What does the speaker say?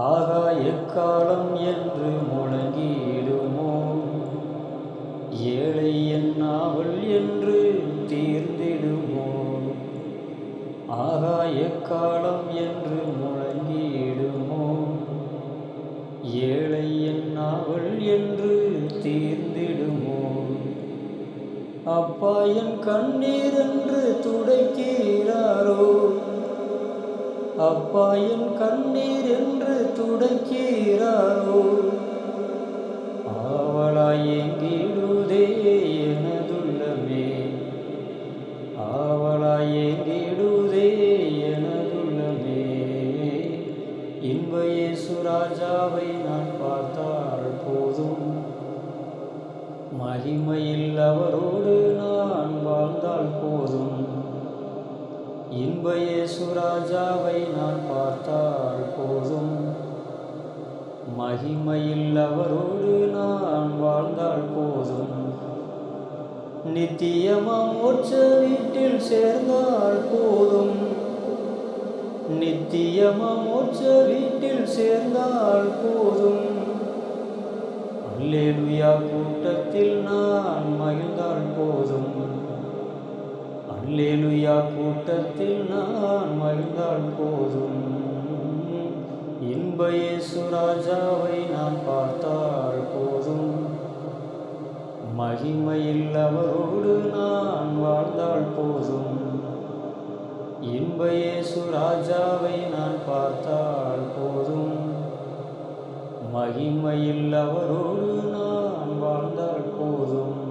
ஆகா எக்காலம் என்று முழங்கிடுமோ, ஏழை என் நாவல் என்று தீர்ந்திடுமோ. ஆகா எக்காலம் என்று முழங்கிடுமோ, ஏழை என் நாவல் என்று தீர்ந்திடுமோ. அப்பா என் கண்ணீர் என்று துடைக்கிறாரோ, அப்பா என் கண்ணீர் என்று துடைக்கிறாரோ. ஆவலாய் ஏங்கிடுதே எனதுள்ளமே, ஆவலாய் ஏங்கிடுதே எனதுள்ளமே. இன்ப இயேசு ராஜாவை நான் பார்த்தால் போதும், மகிமையில் அவரோடு நான் வாழ்ந்தால் போதும். இன்ப இயேசு ராஜாவை நான் பார்த்தால் போதும், மகிமையில் அவரோடு நான் வாழ்ந்தால் போதும். நித்தியமாம் மோட்ச வீட்டில் சேர்ந்தால் போதும், நித்தியமாம் மோட்ச வீட்டில் சேர்ந்தால் போதும். அல்லேலூயா கூட்டத்தில் நான் மகிழ்ந்தால் போதும், அல்லேலூயா கூட்டத்தில் நான் மகிழ்ந்தால் போதும். இன்ப இயேசு ராஜாவை நான் பார்த்தால் போதும், மகிமையில் அவரோடு நான் வாழ்ந்தால் போதும். இன்ப இயேசு ராஜாவை நான் பார்த்தால் போதும், மகிமையில் அவரோடு நான் வாழ்ந்தால் போதும்.